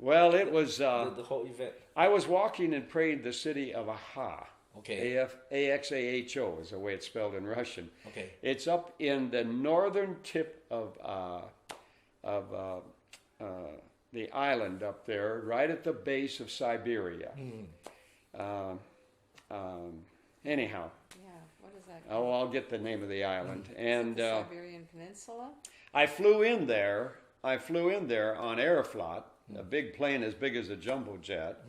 Well, it was... the whole event. I was walking and praying the city of Aha. Okay. Axaho is the way it's spelled in Russian. Okay. It's up in the northern tip of the island up there, right at the base of Siberia. Anyhow. Yeah, what is that called? Oh, I'll get the name of the island. And the Siberian Peninsula? I flew in there on Aeroflot, a big plane as big as a jumbo jet,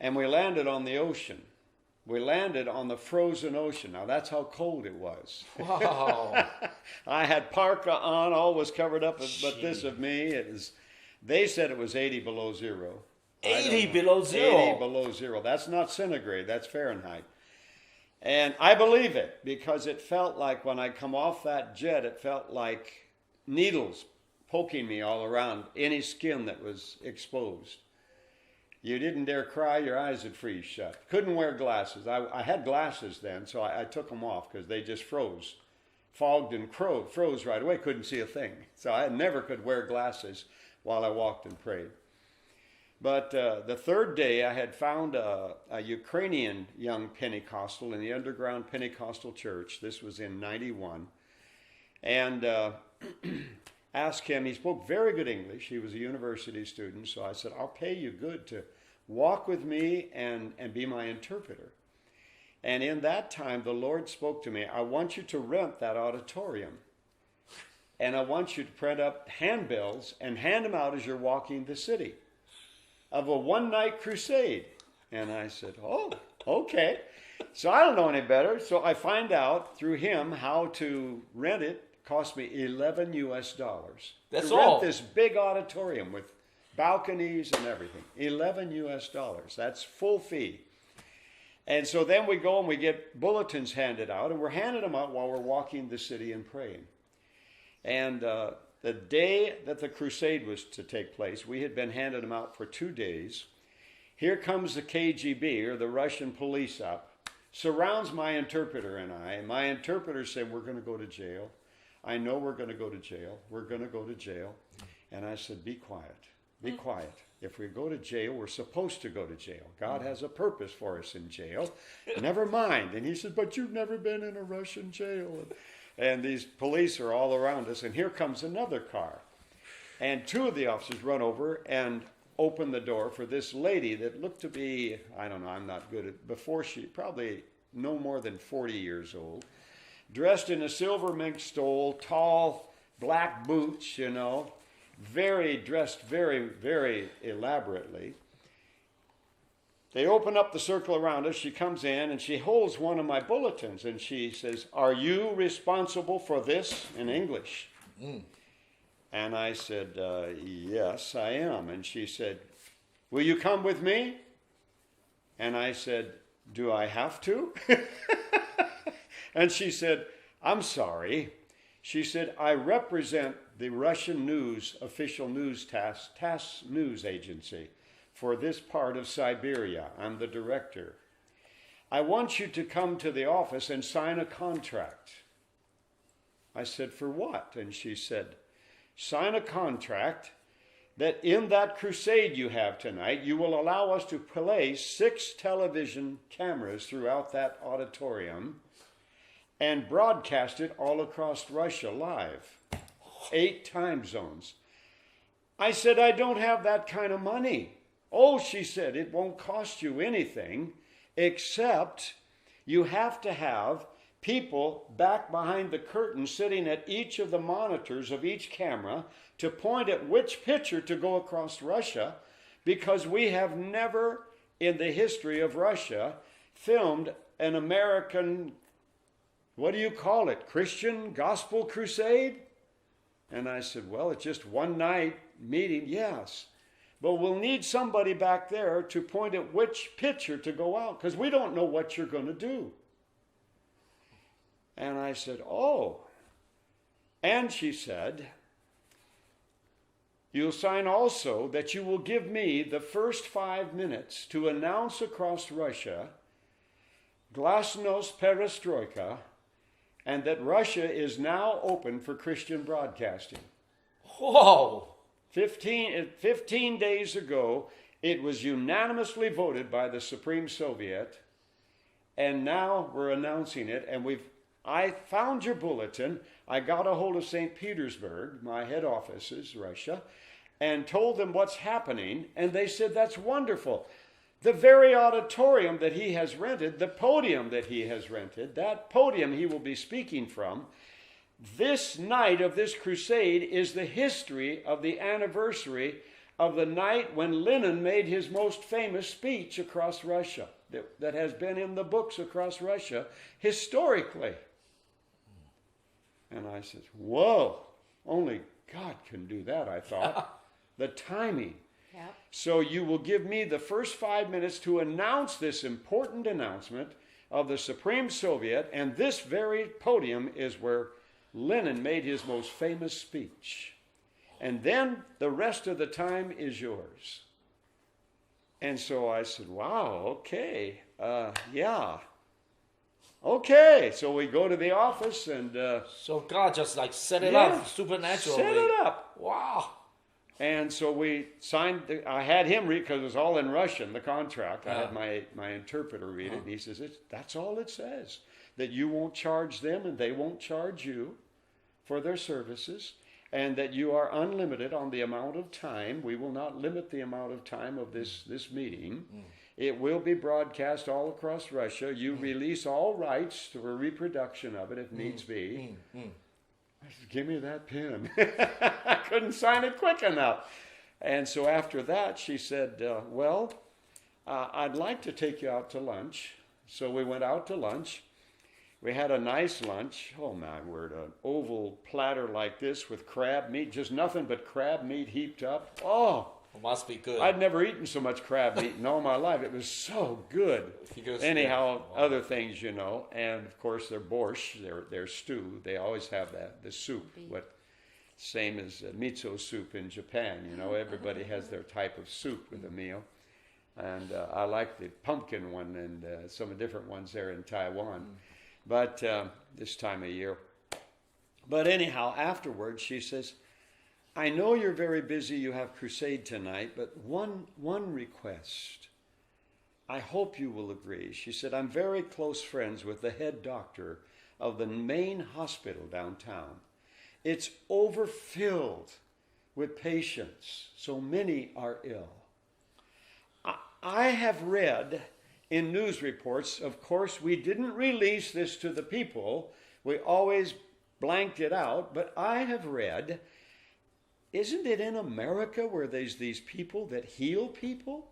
and we landed on the ocean. We landed on the frozen ocean. Now, that's how cold it was. Wow. I had parka on, all was covered up, but this of me, they said it was 80 below zero. 80 below zero? 80 below zero. That's not centigrade, that's Fahrenheit. And I believe it, because it felt like when I come off that jet, it felt like needles poking me all around any skin that was exposed. You didn't dare cry, your eyes would freeze shut. Couldn't wear glasses. I had glasses then, so I took them off because they just froze. Fogged and froze right away, couldn't see a thing. So I never could wear glasses while I walked and prayed. But the third day I had found a Ukrainian young Pentecostal in the underground Pentecostal church. This was in 91. And asked him, he spoke very good English. He was a university student. So I said, I'll pay you good to walk with me and be my interpreter. And in that time, the Lord spoke to me, I want you to rent that auditorium. And I want you to print up handbills and hand them out as you're walking the city of a one-night crusade. And I said, oh, okay. So I don't know any better. So I find out through him how to rent it. Cost me $11 US. That's to all. rent this big auditorium with balconies and everything. $11 US. That's full fee. And so then we go and we get bulletins handed out, and we're handing them out while we're walking the city and praying. And the day that the crusade was to take place, we had been handing them out for 2 days. Here comes the KGB, or the Russian police, up, surrounds my interpreter and I. And my interpreter said, we're going to go to jail. I know we're going to go to jail. We're going to go to jail. And I said, be quiet. Be quiet. If we go to jail, we're supposed to go to jail. God has a purpose for us in jail. Never mind. And he said, but you've never been in a Russian jail. And these police are all around us. And here comes another car. And two of the officers run over and open the door for this lady that looked to be, I don't know, I'm not good at, before she, probably no more than 40 years old. Dressed in a silver mink stole, tall black boots, dressed very, very elaborately. They open up the circle around us. She comes in and she holds one of my bulletins and she says, are you responsible for this? In English. And I said, yes, I am. And she said, will you come with me? And I said, do I have to? And she said, I'm sorry. She said, I represent the Russian news, official news TASS news agency for this part of Siberia. I'm the director. I want you to come to the office and sign a contract. I said, for what? And she said, sign a contract that in that crusade you have tonight, you will allow us to place 6 television cameras throughout that auditorium and broadcast it all across Russia live. 8 time zones. I said, I don't have that kind of money. Oh, she said, it won't cost you anything except you have to have people back behind the curtain sitting at each of the monitors of each camera to point at which picture to go across Russia, because we have never in the history of Russia filmed an American, what do you call it, Christian gospel crusade? And I said, well, it's just one night meeting, yes. But we'll need somebody back there to point at which picture to go out, because we don't know what you're going to do. And I said, oh. And she said, you'll sign also that you will give me the first 5 minutes to announce across Russia, Glasnost Perestroika, and that Russia is now open for Christian broadcasting. Whoa! 15 days ago, it was unanimously voted by the Supreme Soviet, and now we're announcing it, and I found your bulletin. I got a hold of St. Petersburg, my head office is Russia, and told them what's happening, and they said, that's wonderful. The very auditorium that he has rented, the podium that he has rented, that podium he will be speaking from, this night of this crusade is the history of the anniversary of the night when Lenin made his most famous speech across Russia, that has been in the books across Russia historically. And I said, whoa, only God can do that, I thought. The timing. Yep. So you will give me the first 5 minutes to announce this important announcement of the Supreme Soviet, and this very podium is where Lenin made his most famous speech. And then the rest of the time is yours. And so I said, wow, okay, yeah. Okay, so we go to the office and... So God just like set it yeah, up supernaturally. set it up. Wow. And so we signed, I had him read, because it was all in Russian, the contract. I Yeah. had my interpreter read it, and he says, that's all it says. That you won't charge them and they won't charge you for their services, and that you are unlimited on the amount of time. We will not limit the amount of time of this meeting. It will be broadcast all across Russia. You release all rights to a reproduction of it if needs be. I said, give me that pen. I couldn't sign it quick enough. And so after that, she said, I'd like to take you out to lunch. So we went out to lunch. We had a nice lunch. Oh, my word, an oval platter like this with crab meat, just nothing but crab meat heaped up. Oh, It must be good. I'd never eaten so much crab meat in all my life. It was so good. Anyhow, other things, you know, and of course their borscht, their stew, they always have that, the soup, same as miso soup in Japan, you know, everybody has their type of soup with a meal. And I like the pumpkin one and some different ones there in Taiwan, but this time of year. But anyhow, afterwards she says, I know you're very busy, you have crusade tonight, but one request. I hope you will agree. She said, I'm very close friends with the head doctor of the main hospital downtown. It's overfilled with patients. So many are ill. I have read in news reports, of course, we didn't release this to the people. We always blanked it out, but I have read, isn't it in America where there's these people that heal people?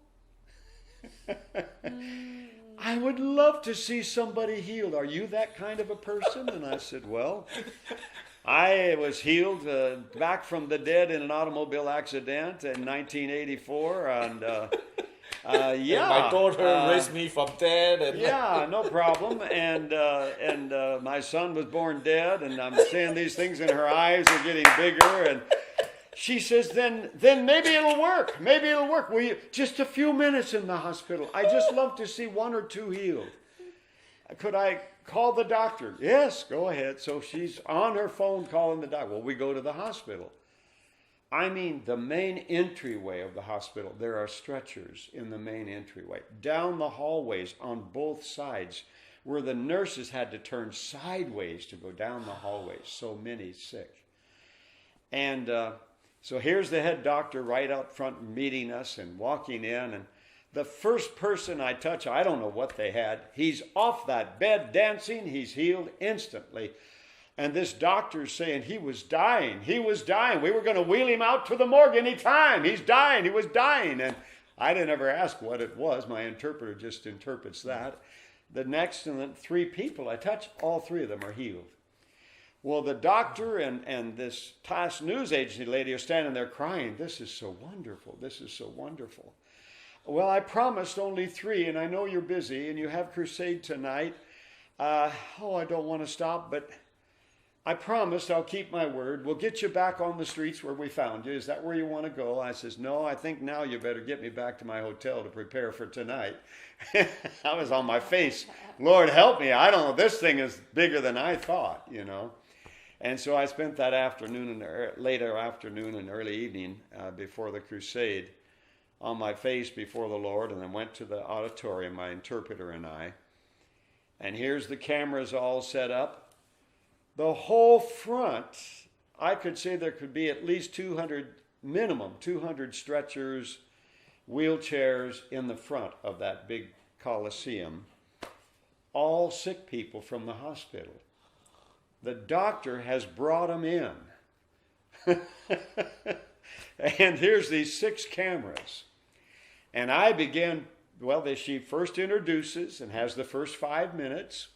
I would love to see somebody healed. Are you that kind of a person? And I said, well, I was healed back from the dead in an automobile accident in 1984. And yeah. And my daughter raised me from dead. And yeah, no problem. And my son was born dead, and I'm seeing these things in her eyes are getting bigger. And she says, then maybe it'll work. Maybe it'll work. Will you, just a few minutes in the hospital. I just love to see one or two healed. Could I call the doctor? Yes, go ahead. So she's on her phone calling the doctor. Well, we go to the hospital. I mean, the main entryway of the hospital, there are stretchers in the main entryway. Down the hallways on both sides, where the nurses had to turn sideways to go down the hallways. So many sick. And so here's the head doctor right out front meeting us and walking in. And the first person I touch, I don't know what they had. He's off that bed dancing. He's healed instantly. And this doctor's saying he was dying. He was dying. We were going to wheel him out to the morgue any time. He's dying. He was dying. And I didn't ever ask what it was. My interpreter just interprets that. The next and the three people I touch, all three of them are healed. Well, the doctor and this TASS news agency lady are standing there crying, this is so wonderful, this is so wonderful. Well, I promised only 3, and I know you're busy, and you have crusade tonight. I don't want to stop, but I promised I'll keep my word. We'll get you back on the streets where we found you. Is that where you want to go? I says, no, I think now you better get me back to my hotel to prepare for tonight. I was on my face. Lord, help me. I don't know. This thing is bigger than I thought, you know. And so I spent that afternoon and later afternoon and early evening before the crusade on my face before the Lord, and then went to the auditorium, my interpreter and I. And here's the cameras all set up. The whole front, I could say there could be at least 200, minimum 200 stretchers, wheelchairs in the front of that big coliseum. All sick people from the hospital. The doctor has brought them in. And here's these 6 cameras. And I began, she first introduces and has the first 5 minutes.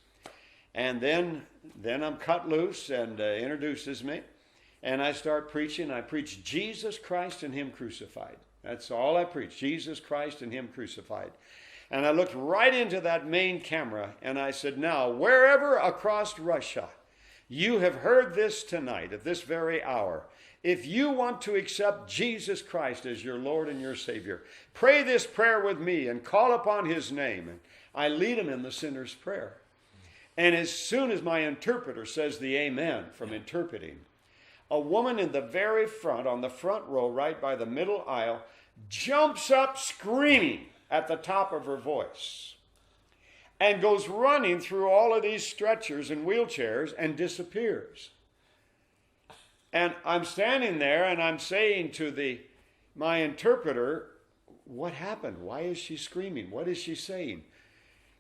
And then I'm cut loose and introduces me. And I start preaching. I preach Jesus Christ and Him crucified. That's all I preach, Jesus Christ and Him crucified. And I looked right into that main camera and I said, now, wherever across Russia you have heard this tonight, at this very hour, if you want to accept Jesus Christ as your Lord and your Savior, pray this prayer with me and call upon His name. And I lead them in the sinner's prayer. And as soon as my interpreter says the amen from interpreting, a woman in the very front, on the front row, right by the middle aisle, jumps up screaming at the top of her voice and goes running through all of these stretchers and wheelchairs and disappears. And I'm standing there and I'm saying to my interpreter, what happened? Why is she screaming? What is she saying?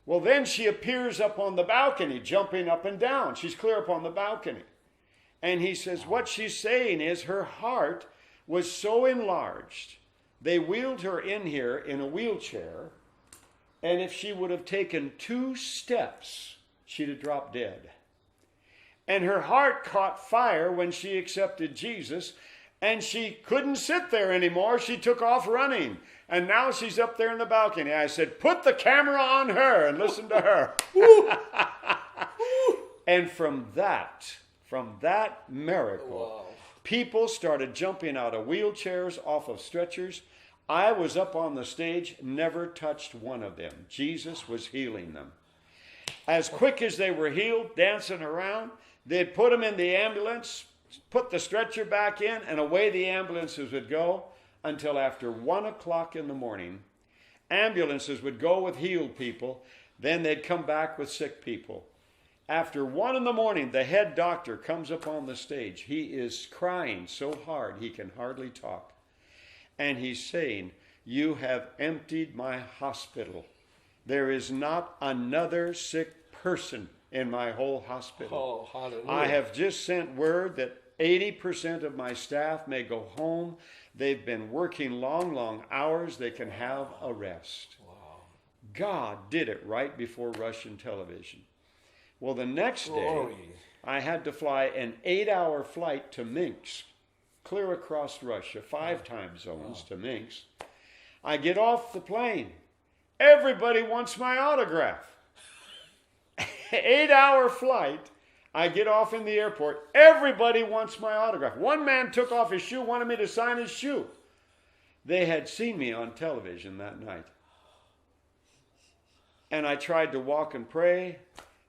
Well, then she appears up on the balcony, jumping up and down. She's clear up on the balcony. And he says what she's saying is her heart was so enlarged. They wheeled her in here in a wheelchair, and if she would have taken 2 steps, she'd have dropped dead. And her heart caught fire when she accepted Jesus, and she couldn't sit there anymore. She took off running, and now she's up there in the balcony. I said, put the camera on her and listen to her. And from that miracle, people started jumping out of wheelchairs, off of stretchers. I was up on the stage, never touched one of them. Jesus was healing them. As quick as they were healed, dancing around, they'd put them in the ambulance, put the stretcher back in, and away the ambulances would go until after 1 o'clock in the morning. Ambulances would go with healed people, then they'd come back with sick people. After 1 in the morning, the head doctor comes up on the stage. He is crying so hard he can hardly talk. And he's saying, you have emptied my hospital. There is not another sick person in my whole hospital. Oh, hallelujah. I have just sent word that 80% of my staff may go home. They've been working long, long hours. They can have a rest. Wow. God did it right before Russian television. Well, the next day, I had to fly an 8-hour flight to Minsk, clear across Russia, 5 time zones to Minsk. I get off the plane. Everybody wants my autograph. 8-hour flight. I get off in the airport. Everybody wants my autograph. One man took off his shoe, wanted me to sign his shoe. They had seen me on television that night. And I tried to walk and pray.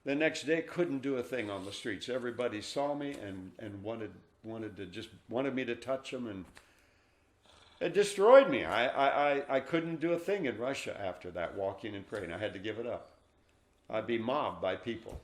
The next day, couldn't do a thing on the streets. Everybody saw me and wanted me to touch them, and it destroyed me. I couldn't do a thing in Russia after that, walking and praying. I had to give it up. I'd be mobbed by people.